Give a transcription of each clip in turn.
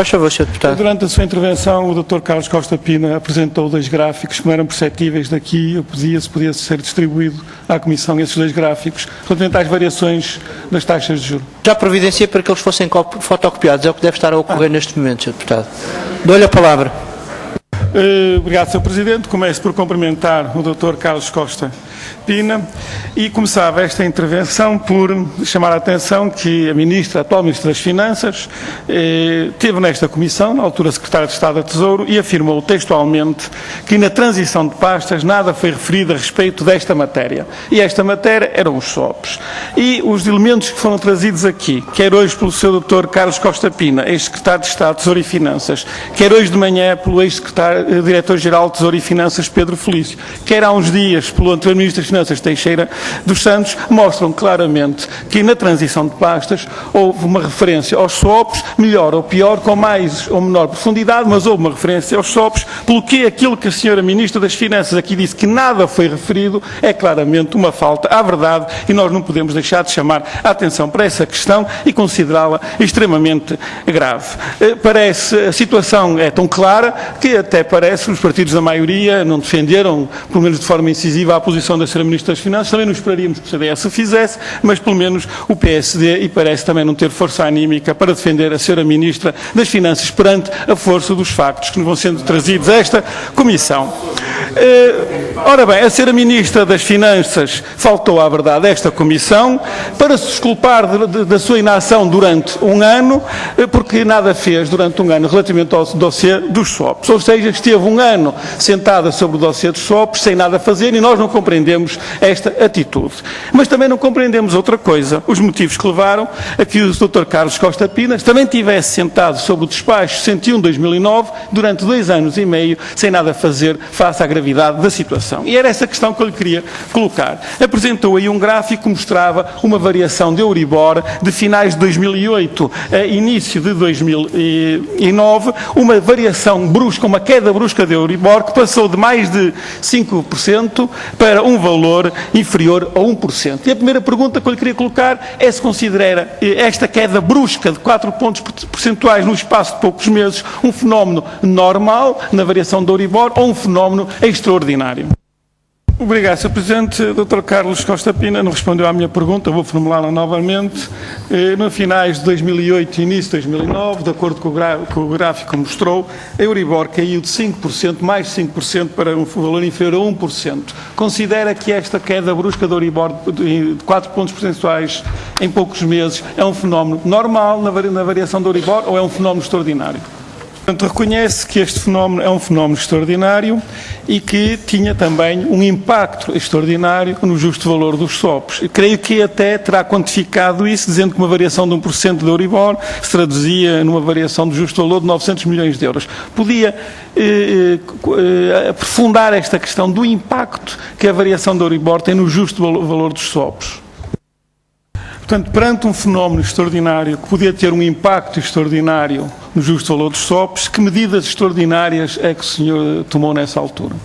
Faz favor, Sr. Deputado. Durante a sua intervenção, o Dr. Carlos Costa Pina apresentou dois gráficos que não eram perceptíveis daqui. Eu pedia se podia ser distribuído à Comissão esses dois gráficos relativamente às variações das taxas de juros. Já providenciei para que eles fossem fotocopiados. É o que deve estar a ocorrer neste momento, Sr. Deputado. Dou-lhe a palavra. Obrigado, Sr. Presidente. Começo por cumprimentar o Dr. Carlos Costa Pina e começava esta intervenção por chamar a atenção que a atual Ministra das Finanças esteve nesta Comissão, na altura Secretária de Estado da Tesouro, e afirmou textualmente que na transição de pastas nada foi referido a respeito desta matéria. E esta matéria eram os swaps. E os elementos que foram trazidos aqui, quer hoje pelo Sr. Dr. Carlos Costa Pina, ex-Secretário de Estado de Tesouro e Finanças, quer hoje de manhã pelo ex-Diretor-Geral de Tesouro e Finanças, Pedro Felício, quer há uns dias pelo anterior Ministro das Finanças, Teixeira dos Santos, mostram claramente que na transição de pastas houve uma referência aos swaps, melhor ou pior, com mais ou menor profundidade, mas houve uma referência aos swaps, pelo que aquilo que a Sra. Ministra das Finanças aqui disse que nada foi referido é claramente uma falta à verdade e nós não podemos deixar de chamar a atenção para essa questão e considerá-la extremamente grave. A situação é tão clara que até parece que os partidos da maioria não defenderam, pelo menos de forma incisiva, a posição da Sra. Ministra das Finanças. Também não esperaríamos que o CDS o fizesse, mas pelo menos o PSD, e parece também não ter força anímica para defender a Sra. Ministra das Finanças perante a força dos factos que nos vão sendo trazidos a esta Comissão. Ora bem, a Sra. Ministra das Finanças faltou à verdade a esta Comissão para se desculpar da sua inação durante um ano, porque nada fez durante um ano relativamente ao dossiê dos swaps. Ou seja, esteve um ano sentada sobre o dossiê dos swaps sem nada fazer e nós não compreendemos esta atitude. Mas também não compreendemos outra coisa, os motivos que levaram a que o Dr. Carlos Costa Pinas também tivesse sentado sobre o despacho 101/2009 durante 2 anos e meio sem nada fazer face à gravidade da situação. E era essa questão que eu lhe queria colocar. Apresentou aí um gráfico que mostrava uma variação de Euribor de finais de 2008 a início de 2009, uma variação brusca, uma queda brusca de Euribor que passou de mais de 5% para um valor inferior a 1%. E a primeira pergunta que eu lhe queria colocar é se considera esta queda brusca de 4 pontos percentuais no espaço de poucos meses um fenómeno normal na variação do Euribor ou um fenómeno extraordinário. Obrigado, Sr. Presidente. Dr. Carlos Costa Pina não respondeu à minha pergunta, vou formulá-la novamente. No finais de 2008 e início de 2009, de acordo com o gráfico que mostrou, a Euribor caiu de 5%, mais de 5%, para um valor inferior a 1%. Considera que esta queda brusca do Euribor de 4 pontos percentuais em poucos meses é um fenómeno normal na variação do Euribor ou é um fenómeno extraordinário? Portanto, reconhece que este fenómeno é um fenómeno extraordinário e que tinha também um impacto extraordinário no justo valor dos swaps. Creio que até terá quantificado isso, dizendo que uma variação de 1% de Euribor se traduzia numa variação do justo valor de 900 milhões de euros. Podia aprofundar esta questão do impacto que a variação do Euribor tem no justo valor dos swaps? Portanto, perante um fenómeno extraordinário que podia ter um impacto extraordinário no justo valor dos swaps, que medidas extraordinárias é que o senhor tomou nessa altura?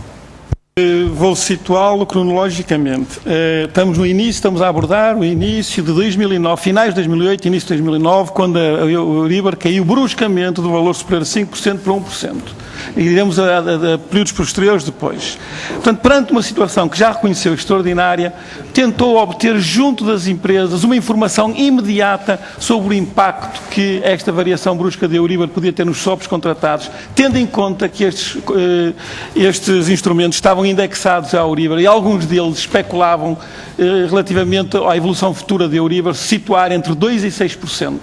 Vou situá-lo cronologicamente. Estamos no início, estamos a abordar o início de 2009, finais de 2008, início de 2009, quando a Euribor caiu bruscamente do valor superior a 5% para 1%. E iremos a períodos posteriores depois. Portanto, perante uma situação que já reconheceu extraordinária, tentou obter junto das empresas uma informação imediata sobre o impacto que esta variação brusca de Euribor podia ter nos swaps contratados, tendo em conta que estes instrumentos estavam indexados à Euribor e alguns deles especulavam relativamente à evolução futura de Euribor se situar entre 2% e 6%.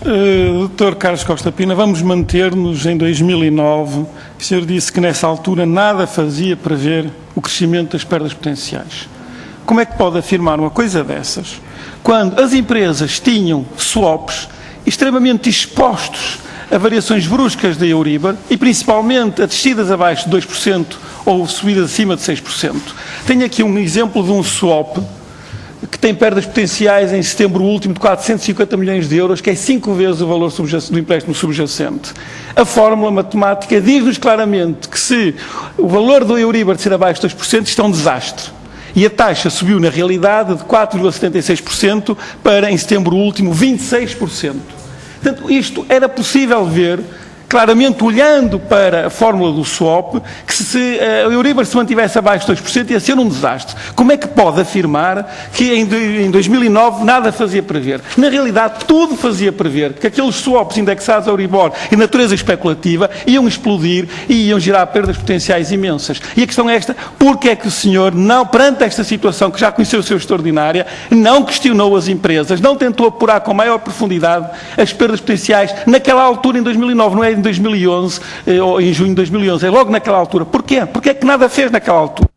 Dr. Carlos Costa Pina, vamos manter-nos em 2009. O senhor disse que nessa altura nada fazia prever o crescimento das perdas potenciais. Como é que pode afirmar uma coisa dessas, quando as empresas tinham swaps extremamente expostos a variações bruscas da Euribor e principalmente a descidas abaixo de 2% ou subidas acima de 6%? Tenho aqui um exemplo de um swap que tem perdas potenciais em setembro último de 450 milhões de euros, que é 5 vezes o valor do empréstimo subjacente. A fórmula matemática diz-nos claramente que se o valor do Euribor ser abaixo de 2%, isto é um desastre. E a taxa subiu, na realidade, de 4,76% para, em setembro último, 26%. Portanto, isto era possível ver claramente, olhando para a fórmula do swap, que se a Euribor se mantivesse abaixo de 2%, ia ser um desastre. Como é que pode afirmar que em 2009 nada fazia prever? Na realidade, tudo fazia prever que aqueles swaps indexados ao Euribor e natureza especulativa iam explodir e iam gerar perdas potenciais imensas. E a questão é esta: porque é que o senhor, não, perante esta situação que já conheceu o seu extraordinária, não questionou as empresas, não tentou apurar com maior profundidade as perdas potenciais naquela altura, em 2009, não é em 2011, ou em junho de 2011, é logo naquela altura. Porquê? Porque é que nada fez naquela altura?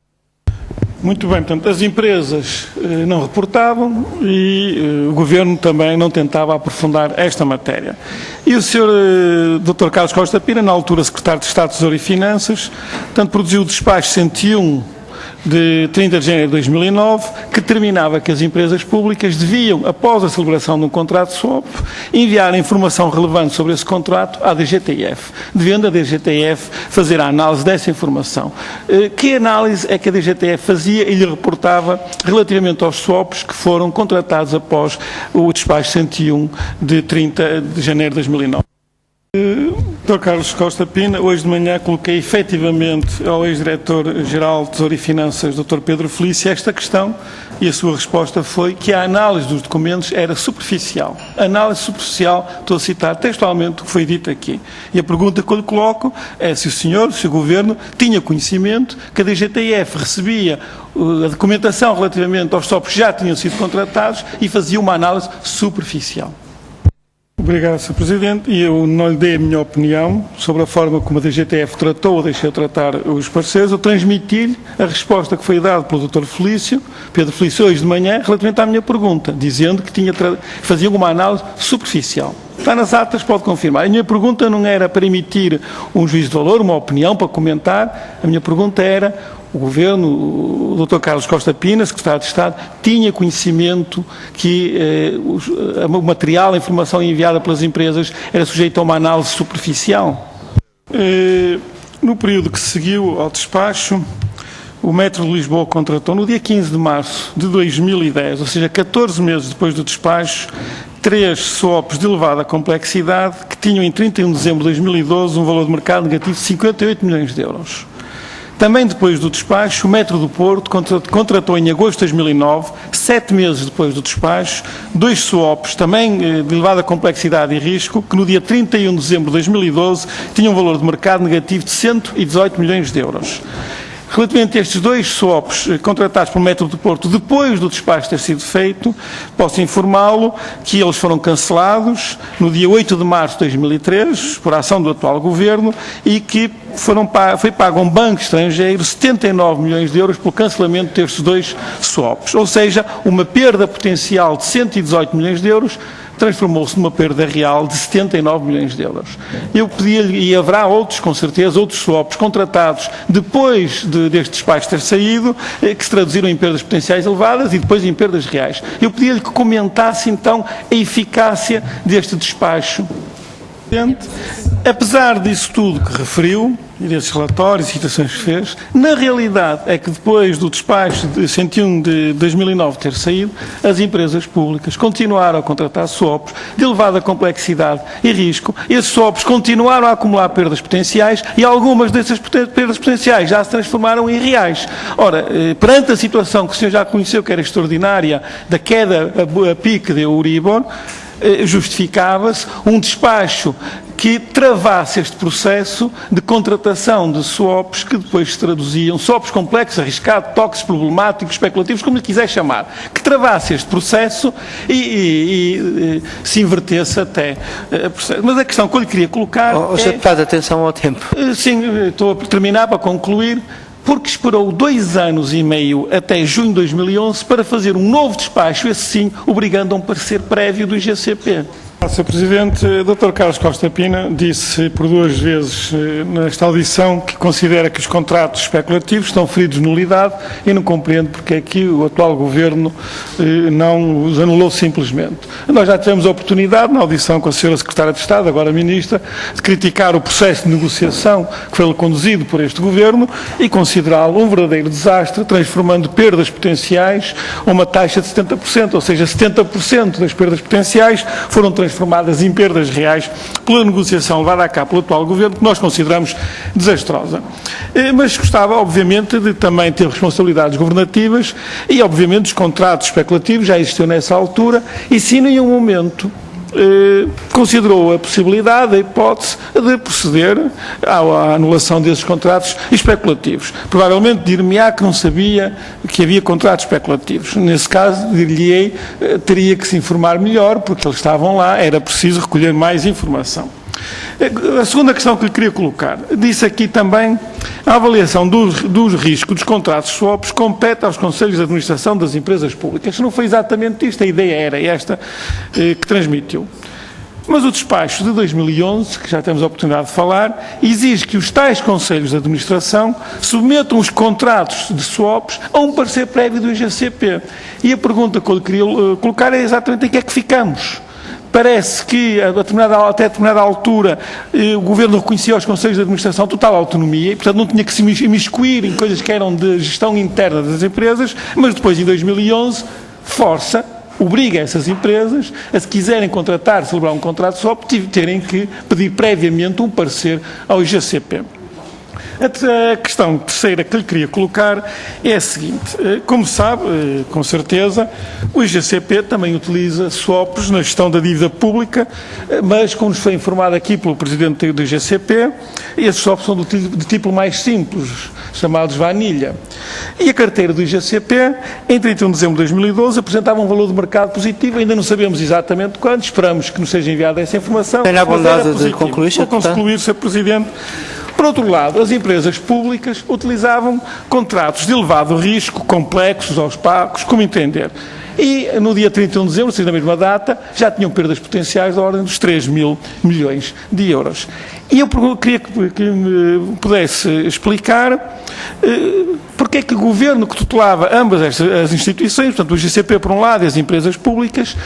Muito bem, portanto, as empresas não reportavam e o Governo também não tentava aprofundar esta matéria. E o Sr. Dr. Carlos Costa Pina, na altura Secretário de Estado de Tesouro e Finanças, portanto, produziu o despacho 101 de 30 de janeiro de 2009, que determinava que as empresas públicas deviam, após a celebração de um contrato de swap, enviar informação relevante sobre esse contrato à DGTF, devendo a DGTF fazer a análise dessa informação. Que análise é que a DGTF fazia e lhe reportava relativamente aos swaps que foram contratados após o despacho 101 de 30 de janeiro de 2009? Dr. Carlos Costa Pina, hoje de manhã coloquei efetivamente ao ex-diretor-geral de Tesouro e Finanças, Dr. Pedro Felício, esta questão e a sua resposta foi que a análise dos documentos era superficial. A análise superficial, estou a citar textualmente o que foi dito aqui. E a pergunta que eu lhe coloco é se o senhor, se o Governo, tinha conhecimento que a DGTF recebia a documentação relativamente aos swaps que já tinham sido contratados e fazia uma análise superficial. Obrigado, Sr. Presidente. E eu não lhe dei a minha opinião sobre a forma como a DGTF tratou ou deixou tratar os parceiros. Eu transmiti-lhe a resposta que foi dada pelo Dr. Felício, Pedro Felício, hoje de manhã, relativamente à minha pergunta, dizendo que fazia uma análise superficial. Está nas atas, pode confirmar. A minha pergunta não era para emitir um juízo de valor, uma opinião, para comentar. A minha pergunta era: o Governo, o Dr. Carlos Costa Pina, Secretário de Estado, tinha conhecimento que o material, a informação enviada pelas empresas era sujeito a uma análise superficial? No período que seguiu ao despacho, o Metro de Lisboa contratou, no dia 15 de março de 2010, ou seja, 14 meses depois do despacho, 3 swaps de elevada complexidade que tinham em 31 de dezembro de 2012 um valor de mercado negativo de 58 milhões de euros. Também depois do despacho, o Metro do Porto contratou em agosto de 2009, 7 meses depois do despacho, 2 swaps, também de elevada complexidade e risco, que no dia 31 de dezembro de 2012 tinham um valor de mercado negativo de 118 milhões de euros. Relativamente a estes 2 swaps contratados pelo Metro do Porto, depois do despacho ter sido feito, posso informá-lo que eles foram cancelados no dia 8 de março de 2003, por ação do atual Governo, e que foi pago a um banco estrangeiro 79 milhões de euros pelo cancelamento destes 2 swaps. Ou seja, uma perda potencial de 118 milhões de euros transformou-se numa perda real de 79 milhões de euros. Eu pedi-lhe, e haverá outros, com certeza, outros swaps contratados depois deste despacho ter saído, que se traduziram em perdas potenciais elevadas e depois em perdas reais. Eu pedi-lhe que comentasse, então, a eficácia deste despacho. Apesar disso tudo que referiu, e desses relatórios e citações que fez, na realidade é que depois do despacho de 101 de 2009 ter saído, as empresas públicas continuaram a contratar swaps de elevada complexidade e risco. Esses swaps continuaram a acumular perdas potenciais e algumas dessas perdas potenciais já se transformaram em reais. Ora, perante a situação que o senhor já conheceu, que era extraordinária, da queda a pique de Euribor, justificava-se um despacho que travasse este processo de contratação de swaps que depois se traduziam, swaps complexos, arriscados, tóxicos, problemáticos, especulativos, como lhe quiser chamar, que travasse este processo e se invertesse até. Mas a questão que eu lhe queria colocar Sr. Deputado, atenção ao tempo. Sim, estou a terminar para concluir. Porque esperou 2 anos e meio até junho de 2011 para fazer um novo despacho, esse sim, obrigando a um parecer prévio do IGCP. Sr. Presidente, Dr. Carlos Costa Pina disse por 2 vezes nesta audição que considera que os contratos especulativos estão feridos de nulidade e não compreendo porque é que o atual Governo não os anulou simplesmente. Nós já tivemos a oportunidade, na audição com a Sra. Secretária de Estado, agora Ministra, de criticar o processo de negociação que foi conduzido por este Governo e considerá-lo um verdadeiro desastre, transformando perdas potenciais a uma taxa de 70%, ou seja, 70% das perdas potenciais foram transformadas transformadas em perdas reais pela negociação levada a cabo pelo atual governo, que nós consideramos desastrosa. Mas gostava, obviamente, de também ter responsabilidades governativas e, obviamente, os contratos especulativos já existiam nessa altura e se em nenhum momento considerou a possibilidade, a hipótese de proceder à anulação desses contratos especulativos. Provavelmente dir-me-á que não sabia que havia contratos especulativos. Nesse caso, dir-lhe-ei, teria que se informar melhor, porque eles estavam lá, era preciso recolher mais informação. A segunda questão que lhe queria colocar, disse aqui também, a avaliação dos riscos dos contratos swaps compete aos conselhos de administração das empresas públicas. Não foi exatamente isto, a ideia era esta que transmitiu. Mas o despacho de 2011, que já temos a oportunidade de falar, exige que os tais conselhos de administração submetam os contratos de swaps a um parecer prévio do IGCP. E a pergunta que eu lhe queria colocar é exatamente em que é que ficamos. Parece que, até determinada altura, o Governo reconhecia aos Conselhos de Administração total autonomia e, portanto, não tinha que se imiscuir em coisas que eram de gestão interna das empresas, mas depois, em 2011, obriga essas empresas a, se quiserem celebrar um contrato só, terem que pedir previamente um parecer ao IGCP. A questão terceira que lhe queria colocar é a seguinte. Como sabe, com certeza, o IGCP também utiliza swaps na gestão da dívida pública, mas, como nos foi informado aqui pelo Presidente do IGCP, esses swaps são de tipo mais simples, chamados vanilha. E a carteira do IGCP, em 31 de dezembro de 2012, apresentava um valor de mercado positivo, ainda não sabemos exatamente quando, esperamos que nos seja enviada essa informação. Tenho a bondade de concluir, Vou concluir, Sr. Presidente. Por outro lado, as empresas públicas utilizavam contratos de elevado risco, complexos, opacos, como entender. E no dia 31 de dezembro, ou seja, na mesma data, já tinham perdas potenciais da ordem dos 3 mil milhões de euros. E eu queria que me pudesse explicar porque é que o Governo que tutelava ambas as instituições, portanto o IGCP por um lado e as empresas públicas,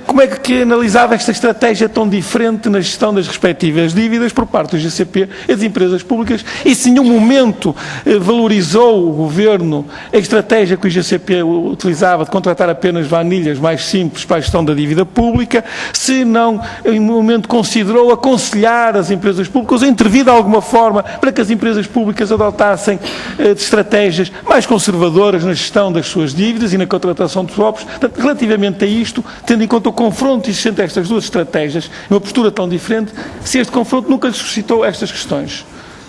como é que analisava esta estratégia tão diferente na gestão das respectivas dívidas por parte do IGCP e das empresas públicas e se em nenhum momento valorizou o Governo a estratégia que o IGCP utilizava de contratar apenas vanilhas mais simples para a gestão da dívida pública, se não em nenhum momento considerou aconselhar as empresas públicas ou intervir de alguma forma para que as empresas públicas adotassem estratégias mais conservadoras na gestão das suas dívidas e na contratação de swaps. Portanto, relativamente a isto, tendo em conta o confronto existente a estas duas estratégias, uma postura tão diferente, se este confronto nunca lhe suscitou estas questões.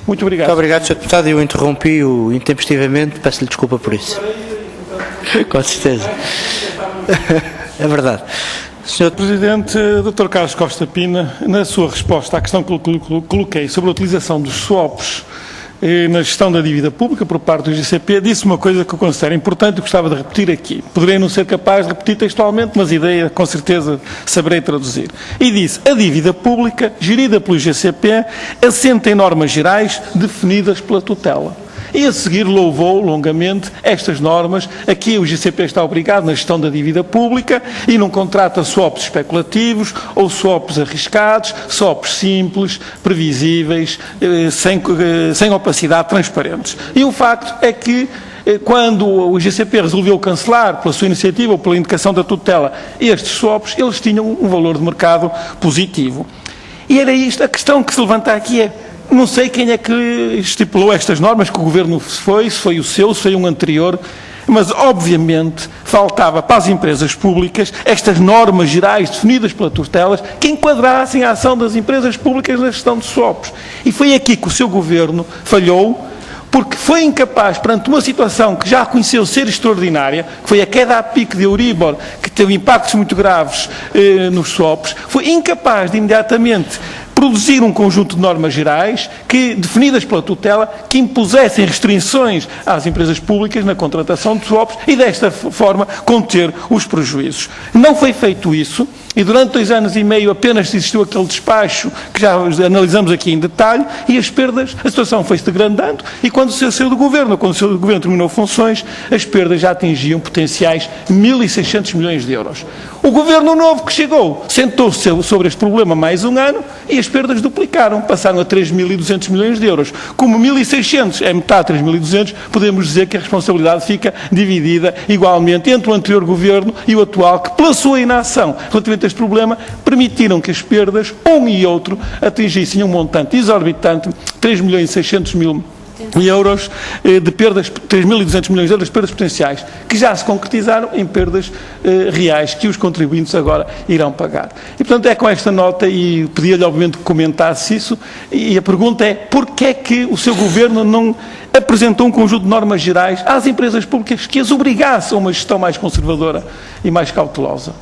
Muito obrigado. Muito obrigado, Sr. Deputado. Eu interrompi-o intempestivamente, peço-lhe desculpa por isso. Com certeza. É verdade. Sr. Presidente, Dr. Carlos Costa Pina, na sua resposta à questão que coloquei sobre a utilização dos swaps na gestão da dívida pública por parte do IGCP, disse uma coisa que eu considero importante e gostava de repetir aqui. Poderei não ser capaz de repetir textualmente, mas a ideia, com certeza, saberei traduzir. E disse, a dívida pública, gerida pelo IGCP, assenta em normas gerais definidas pela tutela. E a seguir louvou longamente estas normas a que o IGCP está obrigado na gestão da dívida pública e não contrata swaps especulativos ou swaps arriscados, swaps simples, previsíveis, sem opacidade, transparentes. E o facto é que quando o IGCP resolveu cancelar, pela sua iniciativa ou pela indicação da tutela, estes swaps, eles tinham um valor de mercado positivo. E era isto, a questão que se levanta aqui é, não sei quem é que estipulou estas normas, que o Governo foi, se foi o seu, se foi um anterior, mas obviamente faltava para as empresas públicas estas normas gerais definidas pela tutela que enquadrassem a ação das empresas públicas na gestão de swaps. E foi aqui que o seu Governo falhou, porque foi incapaz, perante uma situação que já reconheceu ser extraordinária, que foi a queda a pique de Euribor, que teve impactos muito graves nos swaps, foi incapaz de imediatamente produzir um conjunto de normas gerais que, definidas pela tutela, que impusessem restrições às empresas públicas na contratação de swaps e, desta forma, conter os prejuízos. Não foi feito isso e, durante 2 anos e meio, apenas existiu aquele despacho que já analisamos aqui em detalhe e as perdas, a situação foi-se degradando e, quando o seu Governo terminou funções, as perdas já atingiam potenciais 1.600 milhões de euros. O Governo novo que chegou sentou-se sobre este problema mais um ano e as perdas duplicaram, passaram a 3.200 milhões de euros. Como 1.600 é metade de 3.200, podemos dizer que a responsabilidade fica dividida igualmente entre o anterior Governo e o atual, que pela sua inação relativamente conhecimento deste problema, permitiram que as perdas, um e outro, atingissem um montante exorbitante, 3.600.000 euros de perdas, 3.200 milhões de euros de perdas potenciais, que já se concretizaram em perdas reais, que os contribuintes agora irão pagar. E, portanto, é com esta nota, e pedia-lhe, obviamente, que comentasse isso, e a pergunta é, porquê é que o seu Governo não apresentou um conjunto de normas gerais às empresas públicas que as obrigassem a uma gestão mais conservadora e mais cautelosa?